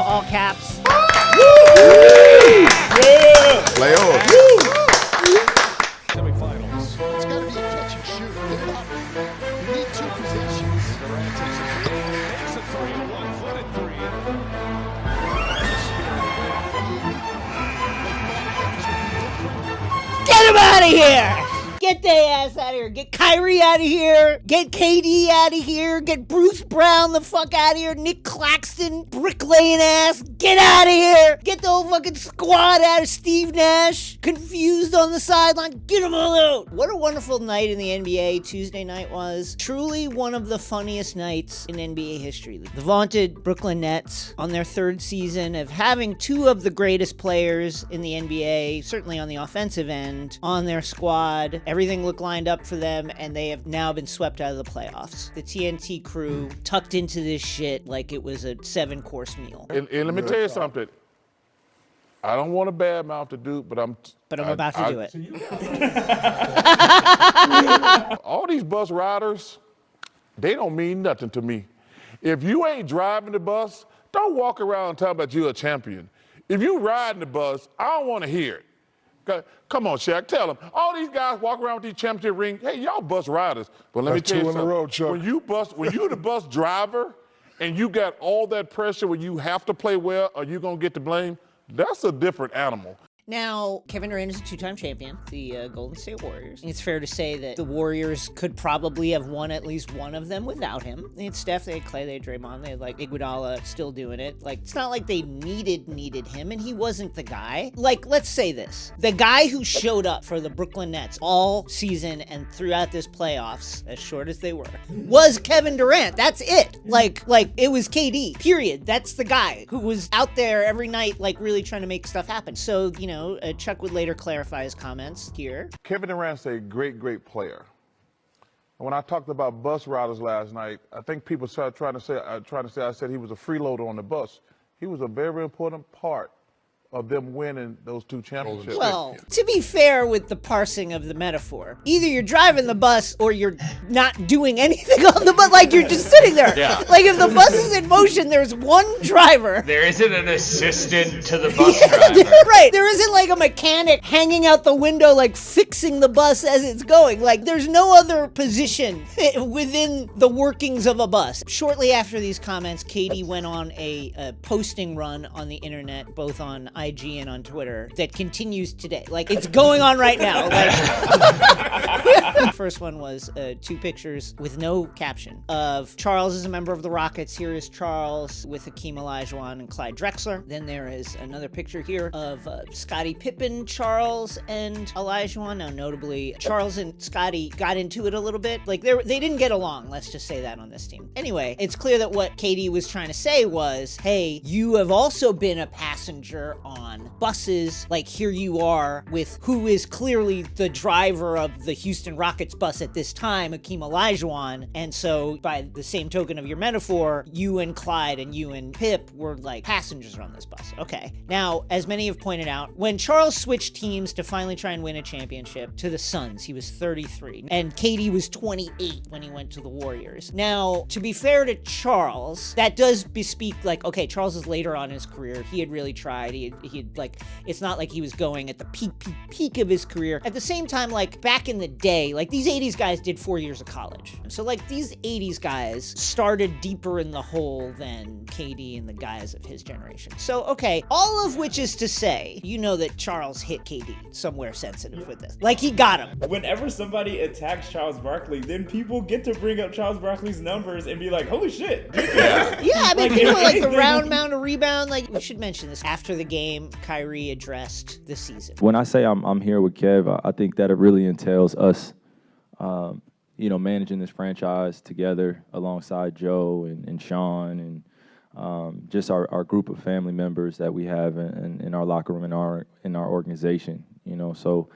all caps. Yeah. Play on. Semifinals. It's got to be a catch and shoot. Get it up. You need two possessions. Durant takes a three. Makes a three. 1-footed three. Get him out of here! Get their ass out of here. Get Kyrie out of here. Get KD out of here. Get Bruce Brown the fuck out of here. Nick Claxton, bricklaying ass. Get out of here. Get the whole fucking squad out of Steve Nash. Confused on the sideline. Get them all out. What a wonderful night in the NBA Tuesday night was. Truly one of the funniest nights in NBA history. The vaunted Brooklyn Nets on their third season of having two of the greatest players in the NBA, certainly on the offensive end, on their squad. Everything looked lined up for them, and they have now been swept out of the playoffs. The TNT crew tucked into this shit like it was a 7-course meal. And let me tell you something. I don't want to badmouth the dude, but I'm about to do it. All these bus riders, they don't mean nothing to me. If you ain't driving the bus, don't walk around talking about you're a champion. If you riding the bus, I don't want to hear it. Come on, Shaq, tell them. All these guys walk around with these championship rings. Hey, y'all bus riders. But let me tell you something. 2 in a row, Chuck. When you the bus driver and you got all that pressure where you have to play well or you're going to get the blame, that's a different animal. Now, Kevin Durant is a 2-time champion, the Golden State Warriors. It's fair to say that the Warriors could probably have won at least one of them without him. They had Steph, they had Clay, they had Draymond, they had Iguodala still doing it. It's not like they needed him, and he wasn't the guy. Let's say this. The guy who showed up for the Brooklyn Nets all season and throughout this playoffs, as short as they were, was Kevin Durant. That's it. It was KD, period. That's the guy who was out there every night, really trying to make stuff happen. So, Chuck would later clarify his comments here. Kevin Durant's a great, great player. When I talked about bus riders last night, I think people started trying to say I said he was a freeloader on the bus. He was a very important part of them winning those 2 championships. Well, to be fair with the parsing of the metaphor, either you're driving the bus or you're not doing anything on the bus. You're just sitting there. Yeah. If the bus is in motion, there's one driver. There isn't an assistant to the bus driver. Right. There isn't a mechanic hanging out the window, fixing the bus as it's going. There's no other position within the workings of a bus. Shortly after these comments, Katie went on a posting run on the internet, both on IG and on Twitter, that continues today. It's going on right now. The first one was 2 pictures with no caption of Charles is a member of the Rockets. Here is Charles with Hakeem Olajuwon and Clyde Drexler. Then there is another picture here of Scottie Pippen, Charles, and Olajuwon. Now, notably, Charles and Scottie got into it a little bit. They didn't get along, let's just say that on this team. Anyway, it's clear that what Katie was trying to say was, hey, you have also been a passenger on buses. Here you are with who is clearly the driver of the Houston Rockets bus at this time, Hakeem Olajuwon. And so by the same token of your metaphor, you and Clyde and you and Pip were passengers on this bus. Okay. Now, as many have pointed out, when Charles switched teams to finally try and win a championship to the Suns, he was 33. And Katie was 28 when he went to the Warriors. Now, to be fair to Charles, that does bespeak okay, Charles is later on in his career. He had really tried. He had it's not like he was going at the peak of his career. At the same time, back in the day, these 80s guys did 4 years of college. So these 80s guys started deeper in the hole than KD and the guys of his generation. So, okay, all of which is to say, that Charles hit KD somewhere sensitive with this. He got him. Whenever somebody attacks Charles Barkley, then people get to bring up Charles Barkley's numbers and be like, holy shit. Yeah, people the round mound of rebound. We should mention this. After the game, Kyrie addressed the season. When I say I'm here with Kev, I think that it really entails us, managing this franchise together alongside Joe and Sean and just our group of family members that we have in our locker room, in our organization. So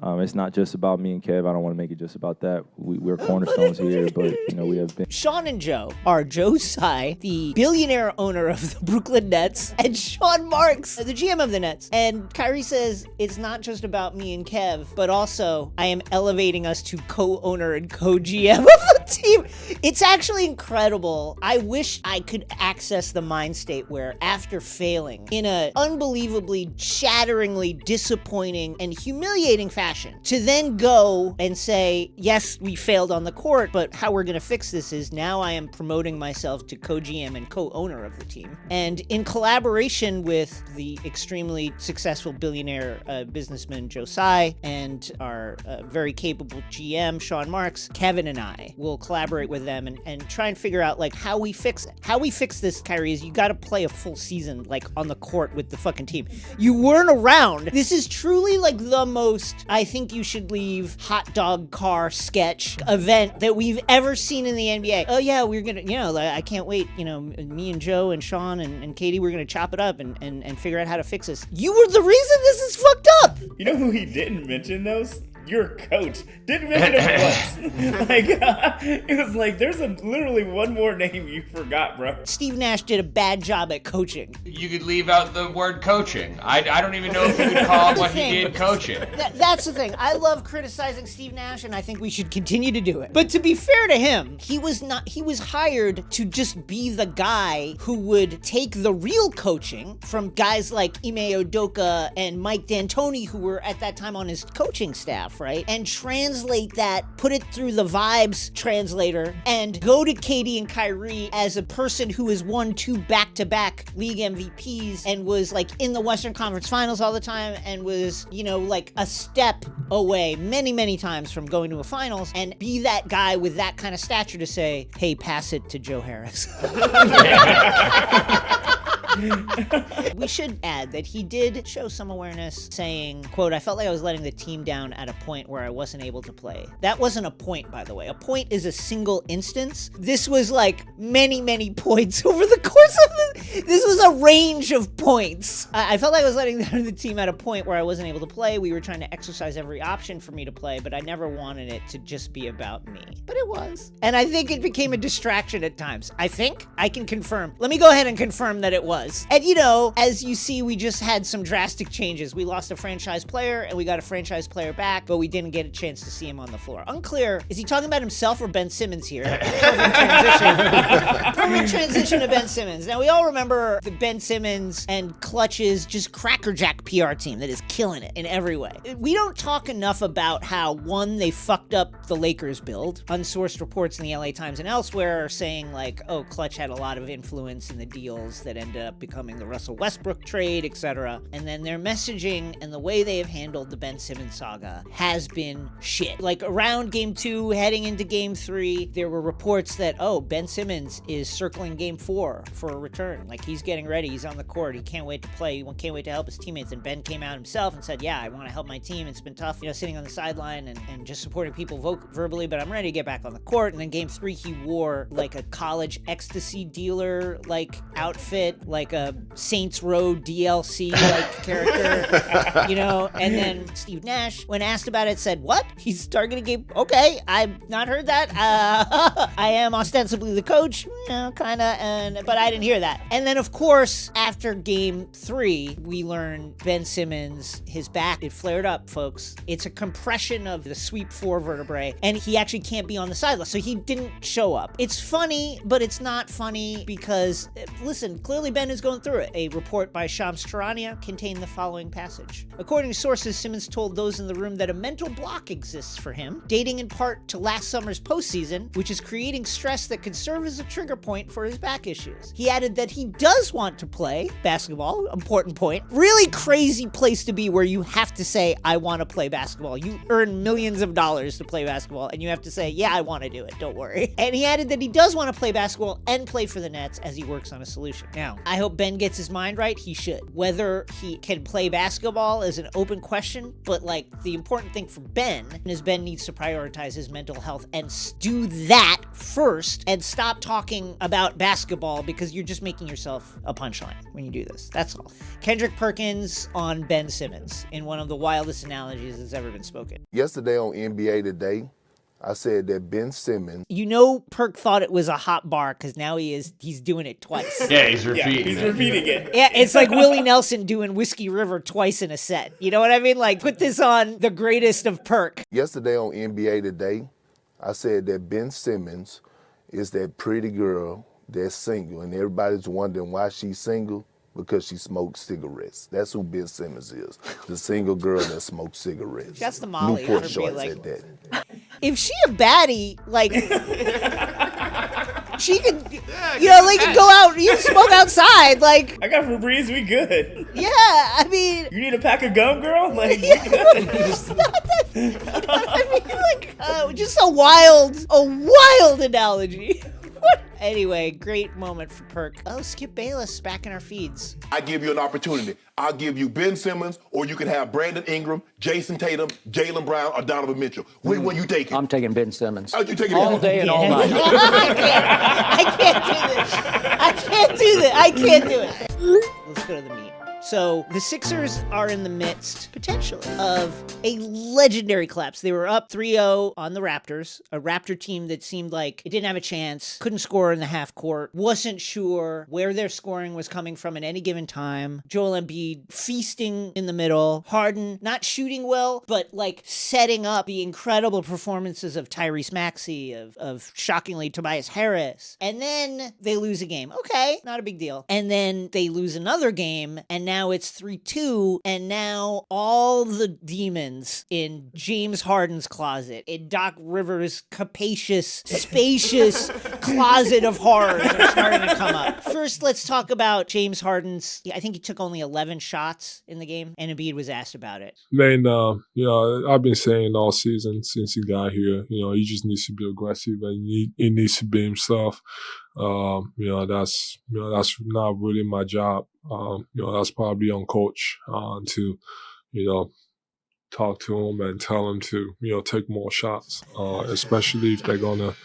it's not just about me and Kev. I don't want to make it just about that. We're cornerstones here, but we have been. Sean and Joe are Joe Tsai, the billionaire owner of the Brooklyn Nets, and Sean Marks, the GM of the Nets. And Kyrie says it's not just about me and Kev, but also I am elevating us to co-owner and co-GM of the team. It's actually incredible. I wish I could access the mind state where after failing in an unbelievably, shatteringly disappointing and humiliating fashion, to then go and say, yes, we failed on the court, but how we're going to fix this is now I am promoting myself to co-GM and co-owner of the team. And in collaboration with the extremely successful billionaire businessman Joe Tsai and our very capable GM Sean Marks, Kevin and I will collaborate with them and try and figure out like how we fix it. How we fix this, Kyrie, is you got to play a full season like on the court with the fucking team. You weren't around. This is truly like the most I think you should leave hot dog car sketch event that we've ever seen in the NBA. Oh yeah, we're gonna, like, I can't wait, me and Joe and Sean and Katie, we're gonna chop it up and figure out how to fix this. You were the reason this is fucked up. You know who he didn't mention those? Your coach. Didn't mention him once. It was like, there's literally one more name you forgot, bro. Steve Nash did a bad job at coaching. You could leave out the word coaching. I don't even know if you would call what he did coaching. That's the thing. I love criticizing Steve Nash, and I think we should continue to do it. But to be fair to him, he was hired to just be the guy who would take the real coaching from guys like Ime Udoka and Mike D'Antoni, who were at that time on his coaching staff, right? And translate that, put it through the vibes translator, and go to Katie and Kyrie as a person who has won 2 back-to-back league MVPs and was like in the Western Conference Finals all the time and was, like a step away many, many times from going to a finals, and be that guy with that kind of stature to say, hey, pass it to Joe Harris. We should add that he did show some awareness, saying, quote, I felt like I was letting the team down at a point where I wasn't able to play. That wasn't a point, by the way. A point is a single instance. This was like many, many points over the course of this was a range of points. I felt like I was letting the team at a point where I wasn't able to play. We were trying to exercise every option for me to play, but I never wanted it to just be about me. But it was. And I think it became a distraction at times. I think I can confirm. Let me go ahead and confirm that it was. And as you see, we just had some drastic changes. We lost a franchise player and we got a franchise player back, but we didn't get a chance to see him on the floor. Unclear, is he talking about himself or Ben Simmons here? Perfect transition to Ben Simmons. Now, we all remember the Ben Simmons and Clutch's just crackerjack PR team that is killing it in every way. We don't talk enough about how, one, they fucked up the Lakers build. Unsourced reports in the LA Times and elsewhere are saying like, oh, Clutch had a lot of influence in the deals that ended up becoming the Russell Westbrook trade, etc. And then their messaging and the way they have handled the Ben Simmons saga has been shit. Like around game 2, heading into game 3, there were reports that, oh, Ben Simmons is circling game 4 for a return. Like he's getting ready, he's on the court, he can't wait to play, he can't wait to help his teammates. And Ben came out himself and said, yeah, I want to help my team. It's been tough, sitting on the sideline and just supporting people verbally, but I'm ready to get back on the court. And then game 3, he wore like a college ecstasy dealer like outfit, like a Saints Row DLC like character, and then Steve Nash, when asked about it, said, what? He's targeting game? Okay, I've not heard that. I am ostensibly the coach, kind of, but I didn't hear that. And then, of course, after game 3, we learn Ben Simmons, his back, it flared up, folks. It's a compression of the sweep 4 vertebrae, and he actually can't be on the sideline, so he didn't show up. It's funny, but it's not funny because, listen, clearly Ben is going through it. A report by Shams Charania contained the following passage. According to sources, Simmons told those in the room that a mental block exists for him, dating in part to last summer's postseason, which is creating stress that could serve as a trigger point for his back issues. He added that he does want to play basketball, important point. Really crazy place to be where you have to say, I want to play basketball. You earn millions of dollars to play basketball, and you have to say, yeah, I want to do it, don't worry. And he added that he does want to play basketball and play for the Nets as he works on a solution. Now, I hope Ben gets his mind right. He should. Whether he can play basketball is an open question, but like the important thing for Ben is Ben needs to prioritize his mental health and do that first and stop talking about basketball because you're just making yourself a punchline when you do this. That's all. Kendrick Perkins on Ben Simmons in one of the wildest analogies that's ever been spoken. Yesterday on NBA Today, I said that Ben Simmons. Perk thought it was a hot bar because now he's doing it twice. Yeah, he's repeating he's repeating it. Yeah, it's like Willie Nelson doing Whiskey River twice in a set. You know what I mean? Like, put this on the greatest of Perk. Yesterday on NBA Today, I said that Ben Simmons is that pretty girl that's single, and everybody's wondering why she's single, because she smokes cigarettes. That's who Ben Simmons is, the single girl that smokes cigarettes. That's the Molly. Newport for shorts being like, at that. if she a baddie, like, she could, you know, they could go out, you can smoke outside, like. I got Febreze, we good. Yeah, I mean. You need a pack of gum, girl? Like, Yeah, we good. it's not that, you know what I mean, like, just a wild analogy. Anyway, great moment for Perk. Oh, Skip Bayless back in our feeds. I give you an opportunity. I'll give you Ben Simmons, or you can have Brandon Ingram, Jason Tatum, Jaylen Brown, or Donovan Mitchell. Which one you taking? I'm taking Ben Simmons. Oh, you taking all day and all night. I can't do this. I can't do it. Let's go to the meat. So the Sixers are in the midst, potentially, of a legendary collapse. They were up 3-0 on the Raptors, a Raptor team that seemed like it didn't have a chance, couldn't score in the half court, wasn't sure where their scoring was coming from at any given time. Joel Embiid feasting in the middle, Harden not shooting well, but like setting up the incredible performances of Tyrese Maxey, of shockingly Tobias Harris. And then they lose a game. Okay, not a big deal. And then they lose another game, and now it's 3-2, and now all the demons in James Harden's closet, in Doc Rivers' capacious, spacious closet of horrors are starting to come up. First, let's talk about James Harden's, I think he took only 11 shots in the game, and Embiid was asked about it. Man, you know, I've been saying all season since he got here, you know, he just needs to be aggressive, and he needs to be himself. You know, that's not really my job. You know, that's probably on coach to, you know, talk to him and tell him to, you know, take more shots, especially if they're gonna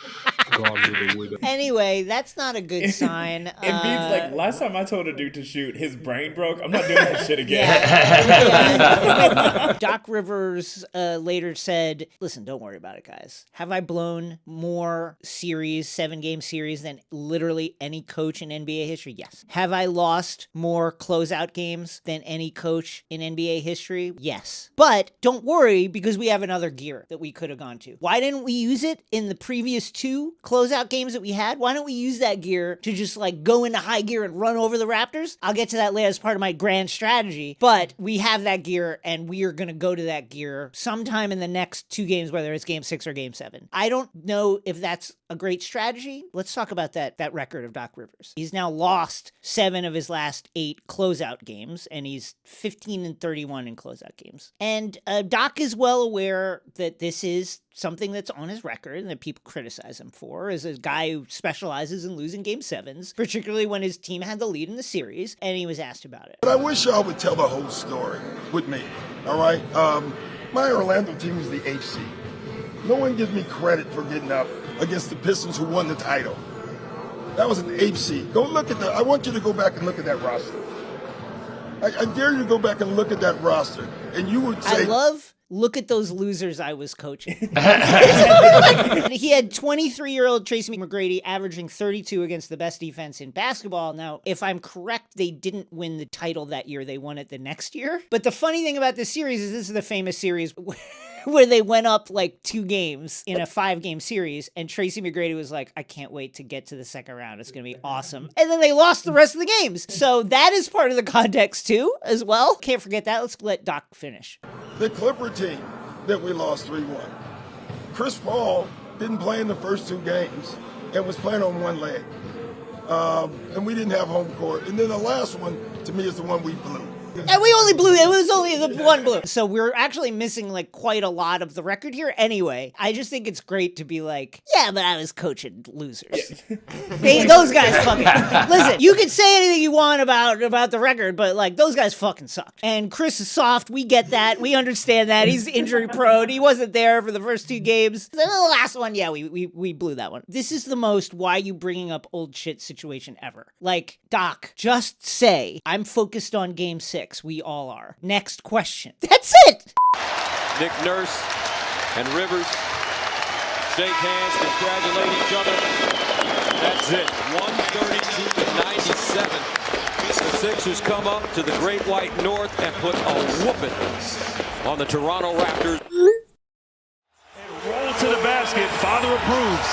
with it. Anyway, that's not a good sign. Embiid's like, last time I told a dude to shoot, his brain broke. I'm not doing that shit again. Yeah. Doc Rivers later said, listen, don't worry about it, guys. Have I blown more series, 7-game series, than literally any coach in NBA history? Yes. Have I lost more closeout games than any coach in NBA history? Yes. But don't worry, because we have another gear that we could have gone to. Why didn't we use it in the previous 2 closeout games that we had? Why don't we use that gear to just like go into high gear and run over the Raptors? I'll get to that later as part of my grand strategy, but we have that gear and we are going to go to that gear sometime in the next 2 games, whether it's game 6 or game 7. I don't know if that's a great strategy. Let's talk about that record of Doc Rivers. He's now lost 7 of his last 8 closeout games, and he's 15-31 in closeout games. And Doc is well aware that this is something that's on his record and that people criticize him for, as a guy who specializes in losing game 7s, particularly when his team had the lead in the series, and he was asked about it. But I wish y'all would tell the whole story with me, all right? My Orlando team is the HC. No one gives me credit for getting up against the Pistons who won the title. That was an HC. Go look at I want you to go back and look at that roster. I dare you to go back and look at that roster, and you would say, look at those losers I was coaching. He had 23-year-old Tracy McGrady averaging 32 against the best defense in basketball. Now, if I'm correct, they didn't win the title that year. They won it the next year. But the funny thing about this series is this is the famous series where they went up like 2 games in a 5-game series, and Tracy McGrady was like, I can't wait to get to the second round. It's going to be awesome. And then they lost the rest of the games. So that is part of the context too, as well. Can't forget that. Let's let Doc finish. The Clipper team that we lost 3-1. Chris Paul didn't play in the first 2 games and was playing on one leg. And we didn't have home court. And then the last one, to me, is the one we blew. And we only blew, it was only the one blue. So we're actually missing like quite a lot of the record here anyway. I just think it's great to be like, yeah, but I was coaching losers. Those guys fucking, listen, you can say anything you want about the record, but like those guys fucking sucked. And Chris is soft, we get that, we understand that, he's injury prone, he wasn't there for the first 2 games. The last one, yeah, we blew that one. This is the most why you bringing up old shit situation ever. Like, Doc, just say, I'm focused on game 6. We all are. Next question. That's it! Nick Nurse and Rivers shake hands, congratulate each other. That's it. 132-97. The Sixers come up to the Great White North and put a whooping on the Toronto Raptors. Roll to the basket. 5 Father approves.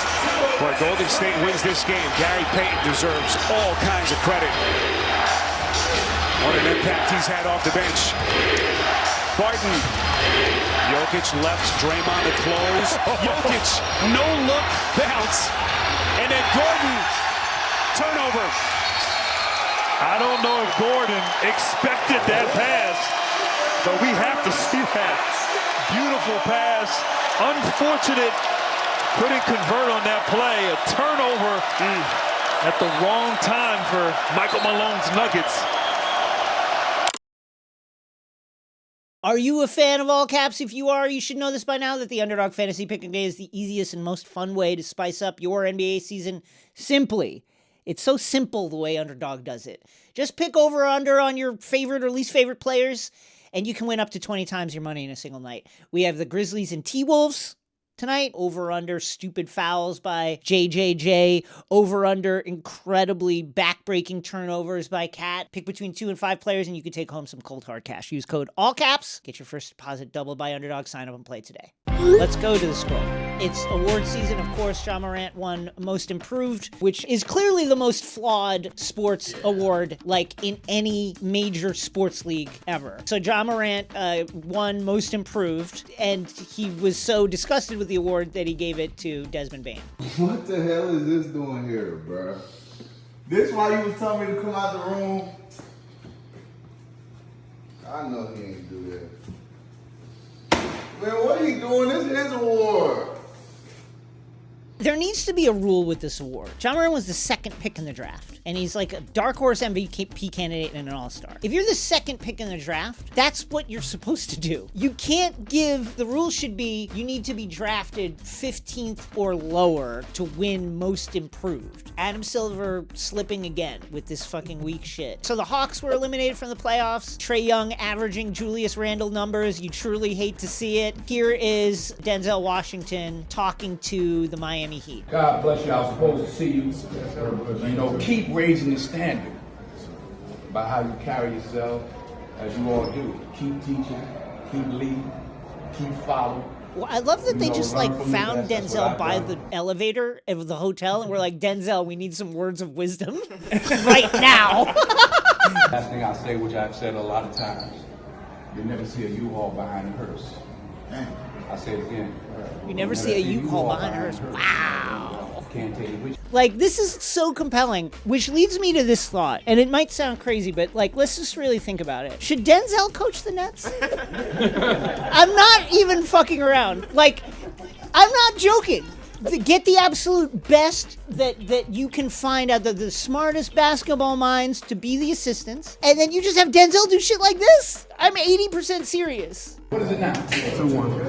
Boy, Golden State wins this game. Gary Payton deserves all kinds of credit. What an impact he's had off the bench. Barton. Jokic left Draymond to close. Jokic, no look bounce. And then Gordon, turnover. I don't know if Gordon expected that pass, but we have to see that. Beautiful pass. Unfortunate. Couldn't convert on that play. A turnover at the wrong time for Michael Malone's Nuggets. Are you a fan of all caps? If you are, you should know this by now, that the Underdog Fantasy Pick Day is the easiest and most fun way to spice up your NBA season simply. It's so simple the way Underdog does it. Just pick over or under on your favorite or least favorite players, and you can win up to 20 times your money in a single night. We have the Grizzlies and T-Wolves tonight. Over under stupid fouls by JJJ. Over under incredibly backbreaking turnovers by Cat. Pick between 2 and 5 players, and you can take home some cold hard cash. Use code ALLCAPS. Get your first deposit doubled by Underdog. Sign up and play today. Let's go to the scroll. It's award season, of course. Ja Morant won Most Improved, which is clearly the most flawed sports award, like in any major sports league ever. So Ja Morant won Most Improved, and he was so disgusted with the award that he gave it to Desmond Bane. What the hell is this doing here, bro? This why you was telling me to come out the room? I know he ain't do that. Man, what are you doing? This is his award. There needs to be a rule with this award. Ja Morant was the second pick in the draft, and he's like a dark horse MVP candidate and an all-star. If you're the second pick in the draft, that's what you're supposed to do. You can't give, the rule should be, you need to be drafted 15th or lower to win Most Improved. Adam Silver slipping again with this fucking weak shit. So the Hawks were eliminated from the playoffs. Trae Young averaging Julius Randle numbers. You truly hate to see it. Here is Denzel Washington talking to the Miami Heat. God bless you. I was supposed to see you. You know, keep raising the standard about how you carry yourself, as you all do. Keep teaching, keep leading, keep following. Well, I love that they just like found Denzel by the elevator of the hotel and were like, Denzel, we need some words of wisdom right now. Last thing I'll say, which I've said a lot of times, you'll never see a U-Haul behind a hearse. I'll say it again. You never see a U-Haul behind a hearse. Wow. Can't tell you which. Like, this is so compelling, which leads me to this thought, and it might sound crazy, but like, let's just really think about it. Should Denzel coach the Nets? I'm not even fucking around. Like, I'm not joking. Get the absolute best that you can find out, the smartest basketball minds to be the assistants, and then you just have Denzel do shit like this? I'm 80% serious. What is it now? 2-1.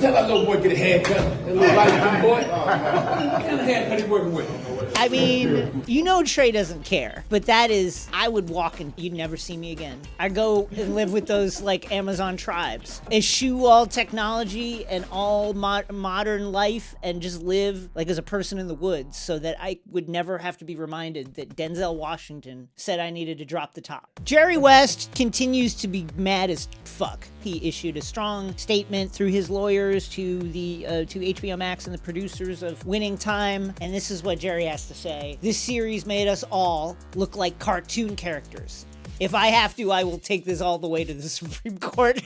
Tell that little boy get a haircut. That little light boy. What kind of haircut he working with? I mean, you know Trae doesn't care, but that is, I would walk and you'd never see me again. I go and live with those like Amazon tribes, eschew all technology and all modern life, and just live like as a person in the woods, so that I would never have to be reminded that Denzel Washington said I needed to drop the top. Jerry West continues to be mad as fuck. He issued a strong statement through his lawyers to the to HBO Max and the producers of Winning Time, and this is what Jerry has to say. This series made us all look like cartoon characters. If I have to, I will take this all the way to the Supreme Court.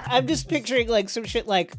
I'm just picturing like some shit like,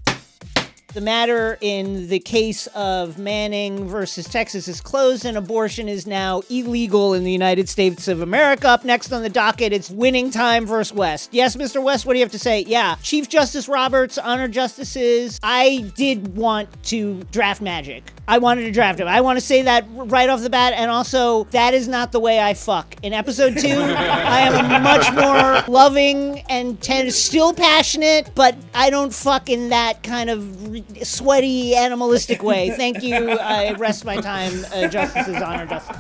the matter in the case of Manning versus Texas is closed, and abortion is now illegal in the United States of America. Up next on the docket, it's Winning Time versus West. Yes, Mr. West, what do you have to say? Yeah, Chief Justice Roberts, honored justices, I did want to draft Magic. I wanted to draft him. I want to say that right off the bat, and also, that is not the way I fuck. In episode 2, I am a much more loving and still passionate, but I don't fuck in that kind of sweaty, animalistic way. Thank you. I rest my time, justices, honored justice.